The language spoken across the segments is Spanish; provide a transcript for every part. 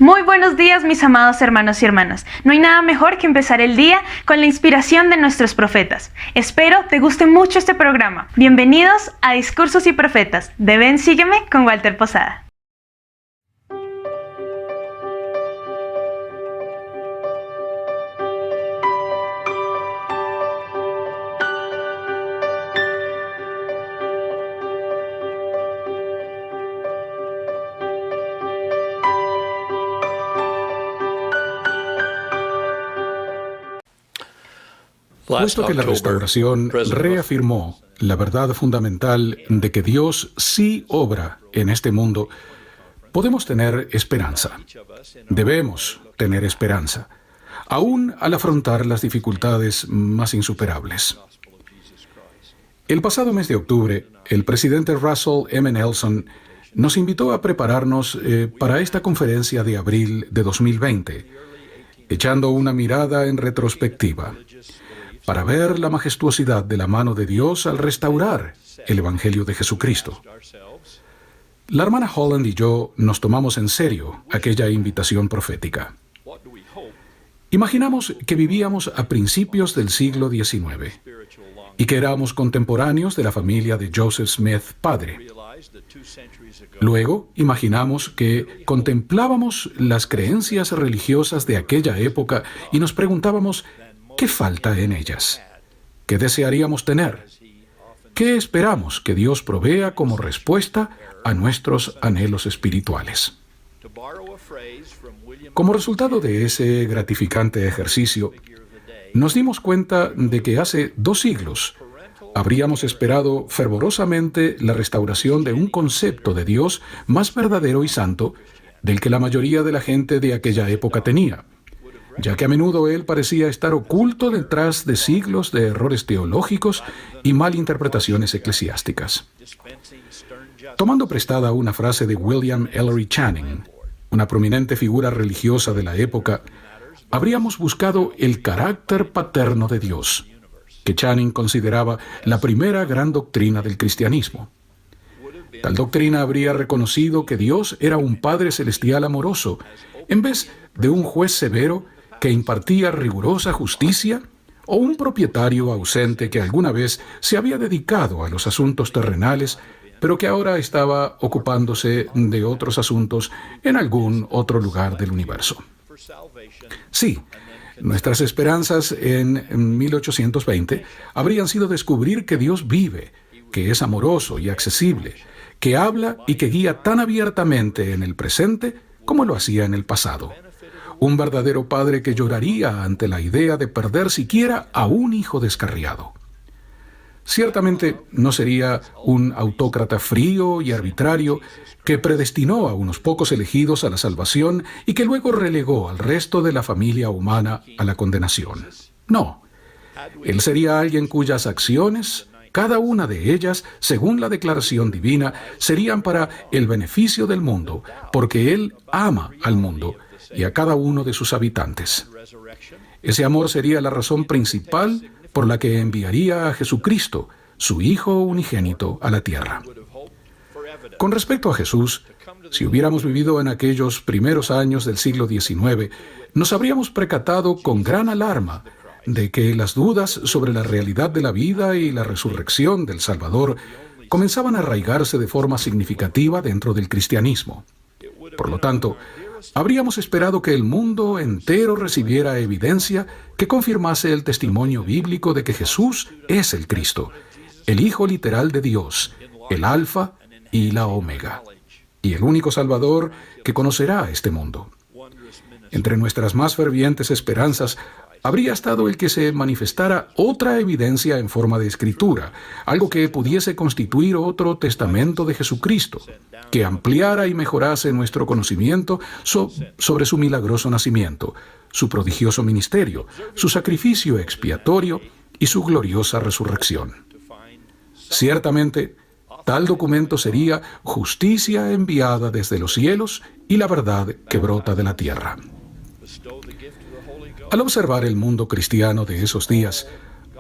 Muy buenos días, mis amados hermanos y hermanas. No hay nada mejor que empezar el día con la inspiración de nuestros profetas. Espero te guste mucho este programa. Bienvenidos a Discursos y Profetas de Ven Sígueme con Walter Posada. Puesto que la restauración reafirmó la verdad fundamental de que Dios sí obra en este mundo, podemos tener esperanza. Debemos tener esperanza, aún al afrontar las dificultades más insuperables. El pasado mes de octubre, el presidente Russell M. Nelson nos invitó a prepararnos para esta conferencia de abril de 2020, echando una mirada en retrospectiva, para ver la majestuosidad de la mano de Dios al restaurar el Evangelio de Jesucristo. La hermana Holland y yo nos tomamos en serio aquella invitación profética. Imaginamos que vivíamos a principios del siglo XIX y que éramos contemporáneos de la familia de Joseph Smith, padre. Luego, imaginamos que contemplábamos las creencias religiosas de aquella época y nos preguntábamos: ¿qué falta en ellas? ¿Qué desearíamos tener? ¿Qué esperamos que Dios provea como respuesta a nuestros anhelos espirituales? Como resultado de ese gratificante ejercicio, nos dimos cuenta de que hace 2 siglos habríamos esperado fervorosamente la restauración de un concepto de Dios más verdadero y santo del que la mayoría de la gente de aquella época tenía, ya que a menudo él parecía estar oculto detrás de siglos de errores teológicos y malinterpretaciones eclesiásticas. Tomando prestada una frase de William Ellery Channing, una prominente figura religiosa de la época, habríamos buscado el carácter paterno de Dios, que Channing consideraba la primera gran doctrina del cristianismo. Tal doctrina habría reconocido que Dios era un Padre Celestial amoroso, en vez de un juez severo que impartía rigurosa justicia, o un propietario ausente que alguna vez se había dedicado a los asuntos terrenales, pero que ahora estaba ocupándose de otros asuntos en algún otro lugar del universo. Sí, nuestras esperanzas en 1820 habrían sido descubrir que Dios vive, que es amoroso y accesible, que habla y que guía tan abiertamente en el presente como lo hacía en el pasado. Un verdadero padre que lloraría ante la idea de perder siquiera a un hijo descarriado. Ciertamente no sería un autócrata frío y arbitrario que predestinó a unos pocos elegidos a la salvación y que luego relegó al resto de la familia humana a la condenación. No, él sería alguien cuyas acciones, cada una de ellas, según la declaración divina, serían para el beneficio del mundo, porque él ama al mundo y a cada uno de sus habitantes. Ese amor sería la razón principal por la que enviaría a Jesucristo, su Hijo unigénito, a la tierra. Con respecto a Jesús, si hubiéramos vivido en aquellos primeros años del siglo XIX, nos habríamos percatado con gran alarma de que las dudas sobre la realidad de la vida y la resurrección del Salvador comenzaban a arraigarse de forma significativa dentro del cristianismo. Por lo tanto, habríamos esperado que el mundo entero recibiera evidencia que confirmase el testimonio bíblico de que Jesús es el Cristo, el Hijo literal de Dios, el Alfa y la Omega, y el único Salvador que conocerá este mundo. Entre nuestras más fervientes esperanzas habría estado el que se manifestara otra evidencia en forma de escritura, algo que pudiese constituir otro testamento de Jesucristo, que ampliara y mejorase nuestro conocimiento sobre su milagroso nacimiento, su prodigioso ministerio, su sacrificio expiatorio y su gloriosa resurrección. Ciertamente, tal documento sería justicia enviada desde los cielos y la verdad que brota de la tierra. Al observar el mundo cristiano de esos días,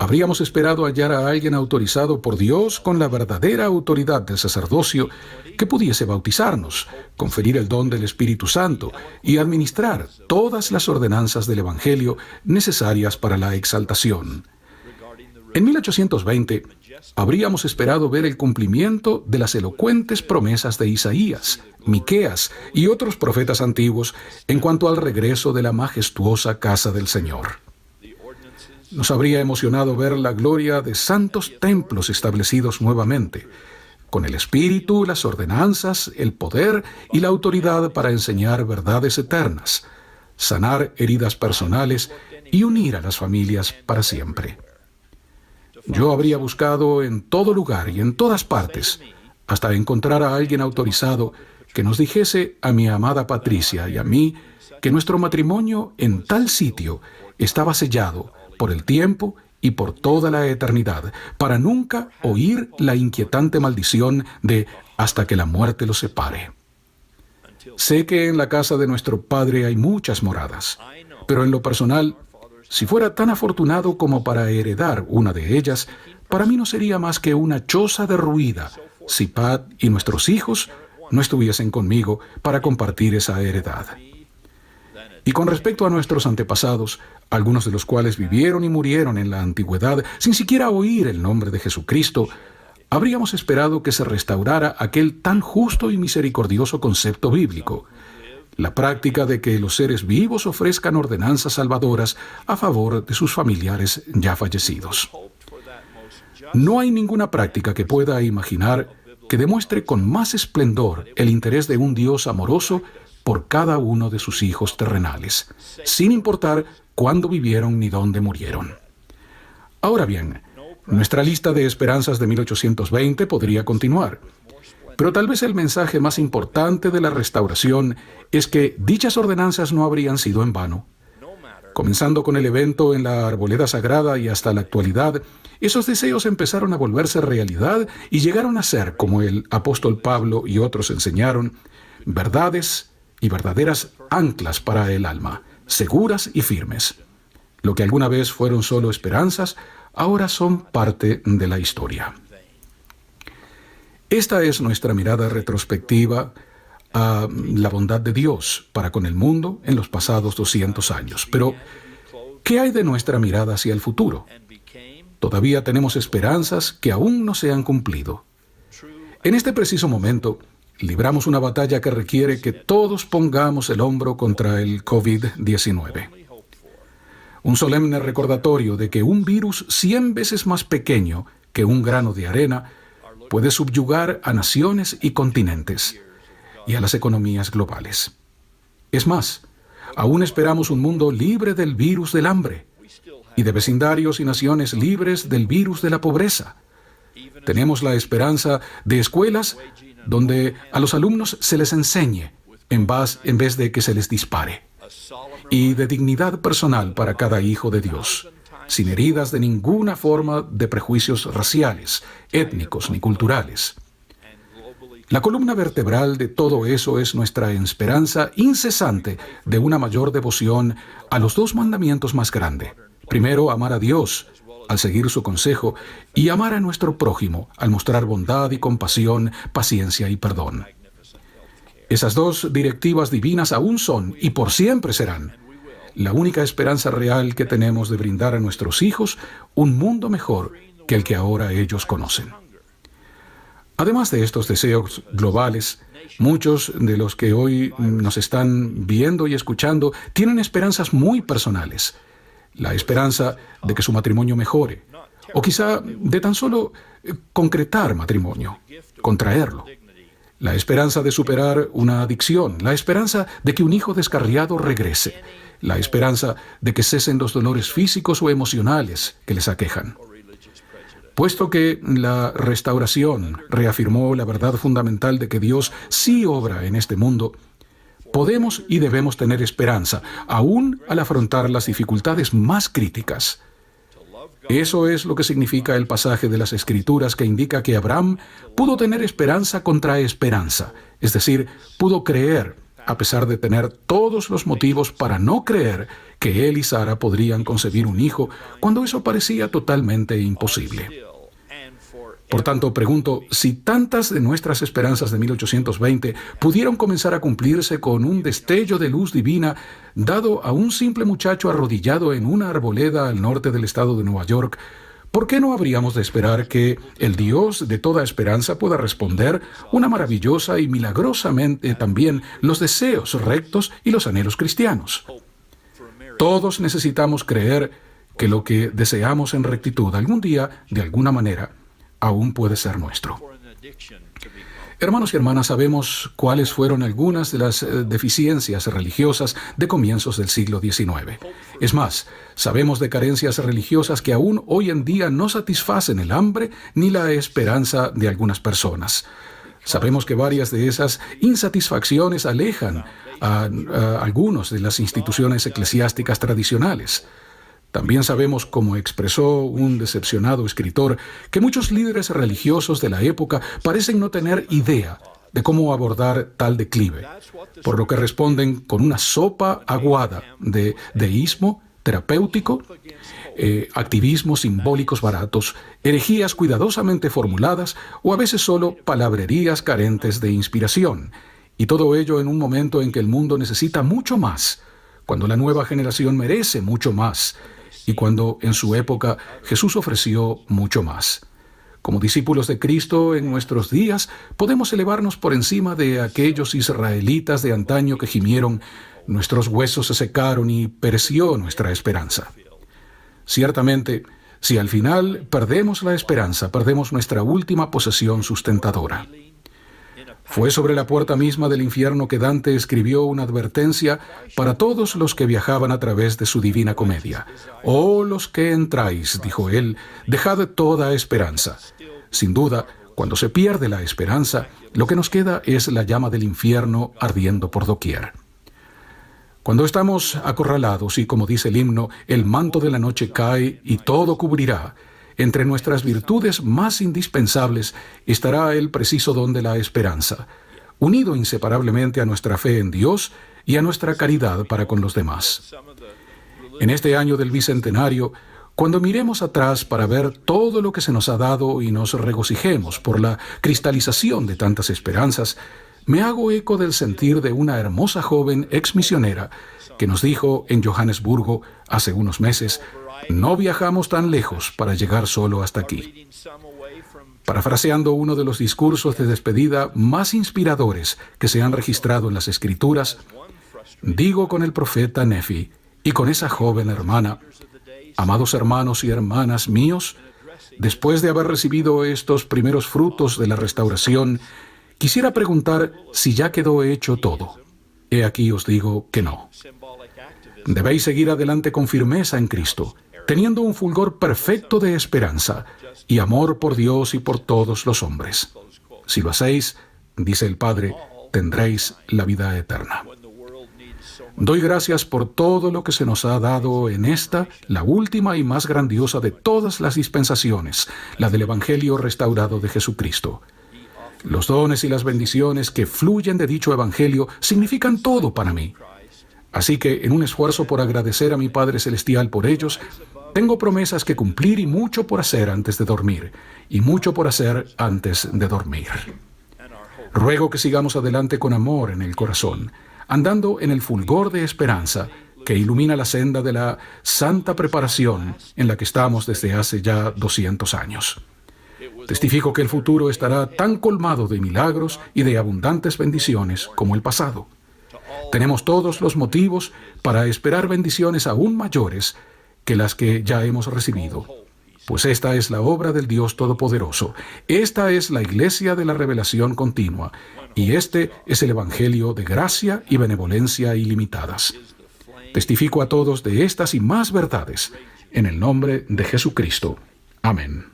Habríamos esperado hallar a alguien autorizado por Dios con la verdadera autoridad del sacerdocio que pudiese bautizarnos, conferir el don del Espíritu Santo y administrar todas las ordenanzas del Evangelio necesarias para la exaltación. En 1820, habríamos esperado ver el cumplimiento de las elocuentes promesas de Isaías, Miqueas y otros profetas antiguos en cuanto al regreso de la majestuosa casa del Señor. Nos habría emocionado ver la gloria de santos templos establecidos nuevamente, con el espíritu, las ordenanzas, el poder y la autoridad para enseñar verdades eternas, sanar heridas personales y unir a las familias para siempre. Yo habría buscado en todo lugar y en todas partes, hasta encontrar a alguien autorizado que nos dijese a mi amada Patricia y a mí que nuestro matrimonio en tal sitio estaba sellado por el tiempo y por toda la eternidad, para nunca oír la inquietante maldición de hasta que la muerte los separe. Sé que en la casa de nuestro Padre hay muchas moradas, pero en lo personal, si fuera tan afortunado como para heredar una de ellas, para mí no sería más que una choza derruida si Pat y nuestros hijos no estuviesen conmigo para compartir esa heredad. Y con respecto a nuestros antepasados, algunos de los cuales vivieron y murieron en la antigüedad sin siquiera oír el nombre de Jesucristo, habríamos esperado que se restaurara aquel tan justo y misericordioso concepto bíblico, la práctica de que los seres vivos ofrezcan ordenanzas salvadoras a favor de sus familiares ya fallecidos. No hay ninguna práctica que pueda imaginar que demuestre con más esplendor el interés de un Dios amoroso por cada uno de sus hijos terrenales, sin importar cuándo vivieron ni dónde murieron. Ahora bien, nuestra lista de esperanzas de 1820 podría continuar, pero tal vez el mensaje más importante de la restauración es que dichas ordenanzas no habrían sido en vano. Comenzando con el evento en la arboleda sagrada y hasta la actualidad, esos deseos empezaron a volverse realidad y llegaron a ser, como el apóstol Pablo y otros enseñaron, verdades y verdaderas anclas para el alma, seguras y firmes. Lo que alguna vez fueron solo esperanzas, ahora son parte de la historia. Esta es nuestra mirada retrospectiva a la bondad de Dios para con el mundo en los pasados 200 años. Pero, ¿qué hay de nuestra mirada hacia el futuro? Todavía tenemos esperanzas que aún no se han cumplido. En este preciso momento, libramos una batalla que requiere que todos pongamos el hombro contra el COVID-19. Un solemne recordatorio de que un virus 100 veces más pequeño que un grano de arena puede subyugar a naciones y continentes y a las economías globales. Es más, aún esperamos un mundo libre del virus del hambre y de vecindarios y naciones libres del virus de la pobreza. Tenemos la esperanza de escuelas donde a los alumnos se les enseñe en vez de que se les dispare, y de dignidad personal para cada hijo de Dios, sin heridas de ninguna forma de prejuicios raciales, étnicos ni culturales. La columna vertebral de todo eso es nuestra esperanza incesante de una mayor devoción a los dos mandamientos más grandes. Primero, amar a Dios al seguir su consejo, y amar a nuestro prójimo al mostrar bondad y compasión, paciencia y perdón. Esas dos directivas divinas aún son, y por siempre serán, la única esperanza real que tenemos de brindar a nuestros hijos un mundo mejor que el que ahora ellos conocen. Además de estos deseos globales, muchos de los que hoy nos están viendo y escuchando tienen esperanzas muy personales. La esperanza de que su matrimonio mejore, o quizá de tan solo concretar matrimonio, contraerlo. La esperanza de superar una adicción, la esperanza de que un hijo descarriado regrese, la esperanza de que cesen los dolores físicos o emocionales que les aquejan. Puesto que la restauración reafirmó la verdad fundamental de que Dios sí obra en este mundo, podemos y debemos tener esperanza, aún al afrontar las dificultades más críticas. Eso es lo que significa el pasaje de las Escrituras que indica que Abraham pudo tener esperanza contra esperanza, es decir, pudo creer a pesar de tener todos los motivos para no creer que él y Sara podrían concebir un hijo cuando eso parecía totalmente imposible. Por tanto, pregunto, si tantas de nuestras esperanzas de 1820 pudieron comenzar a cumplirse con un destello de luz divina dado a un simple muchacho arrodillado en una arboleda al norte del estado de Nueva York, ¿por qué no habríamos de esperar que el Dios de toda esperanza pueda responder una maravillosa y milagrosamente también los deseos rectos y los anhelos cristianos? Todos necesitamos creer que lo que deseamos en rectitud algún día, de alguna manera, aún puede ser nuestro. Hermanos y hermanas, sabemos cuáles fueron algunas de las deficiencias religiosas de comienzos del siglo XIX. Es más, sabemos de carencias religiosas que aún hoy en día no satisfacen el hambre ni la esperanza de algunas personas. Sabemos que varias de esas insatisfacciones alejan a algunos de las instituciones eclesiásticas tradicionales. También sabemos, como expresó un decepcionado escritor, que muchos líderes religiosos de la época parecen no tener idea de cómo abordar tal declive, por lo que responden con una sopa aguada de deísmo terapéutico, activismos simbólicos baratos, herejías cuidadosamente formuladas o a veces solo palabrerías carentes de inspiración, y todo ello en un momento en que el mundo necesita mucho más, cuando la nueva generación merece mucho más, y cuando en su época Jesús ofreció mucho más. Como discípulos de Cristo en nuestros días, podemos elevarnos por encima de aquellos israelitas de antaño que gimieron: nuestros huesos se secaron y pereció nuestra esperanza. Ciertamente, si al final perdemos la esperanza, perdemos nuestra última posesión sustentadora. Fue sobre la puerta misma del infierno que Dante escribió una advertencia para todos los que viajaban a través de su Divina Comedia. «Oh, los que entráis», dijo él, «dejad toda esperanza». Sin duda, cuando se pierde la esperanza, lo que nos queda es la llama del infierno ardiendo por doquier. Cuando estamos acorralados y, como dice el himno, el manto de la noche cae y todo cubrirá, entre nuestras virtudes más indispensables estará el preciso don de la esperanza, unido inseparablemente a nuestra fe en Dios y a nuestra caridad para con los demás. En este año del bicentenario, cuando miremos atrás para ver todo lo que se nos ha dado y nos regocijemos por la cristalización de tantas esperanzas, me hago eco del sentir de una hermosa joven exmisionera que nos dijo en Johannesburgo hace unos meses: «No viajamos tan lejos para llegar solo hasta aquí». Parafraseando uno de los discursos de despedida más inspiradores que se han registrado en las Escrituras, digo con el profeta Nefi y con esa joven hermana: «Amados hermanos y hermanas míos, después de haber recibido estos primeros frutos de la restauración, quisiera preguntar si ya quedó hecho todo. He aquí os digo que no. Debéis seguir adelante con firmeza en Cristo, teniendo un fulgor perfecto de esperanza y amor por Dios y por todos los hombres. Si lo hacéis, dice el Padre, tendréis la vida eterna». Doy gracias por todo lo que se nos ha dado en esta, la última y más grandiosa de todas las dispensaciones, la del Evangelio restaurado de Jesucristo. Los dones y las bendiciones que fluyen de dicho Evangelio significan todo para mí. Así que, en un esfuerzo por agradecer a mi Padre Celestial por ellos, tengo promesas que cumplir y mucho por hacer antes de dormir, y mucho por hacer antes de dormir. Ruego que sigamos adelante con amor en el corazón, andando en el fulgor de esperanza que ilumina la senda de la santa preparación en la que estamos desde hace ya 200 años. Testifico que el futuro estará tan colmado de milagros y de abundantes bendiciones como el pasado. Tenemos todos los motivos para esperar bendiciones aún mayores que las que ya hemos recibido, pues esta es la obra del Dios Todopoderoso, esta es la Iglesia de la Revelación Continua, y este es el Evangelio de gracia y benevolencia ilimitadas. Testifico a todos de estas y más verdades, en el nombre de Jesucristo. Amén.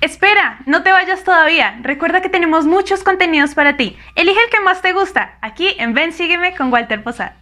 Espera, no te vayas todavía. Recuerda que tenemos muchos contenidos para ti. Elige el que más te gusta, aquí en Ven, Sígueme con Walter Posada.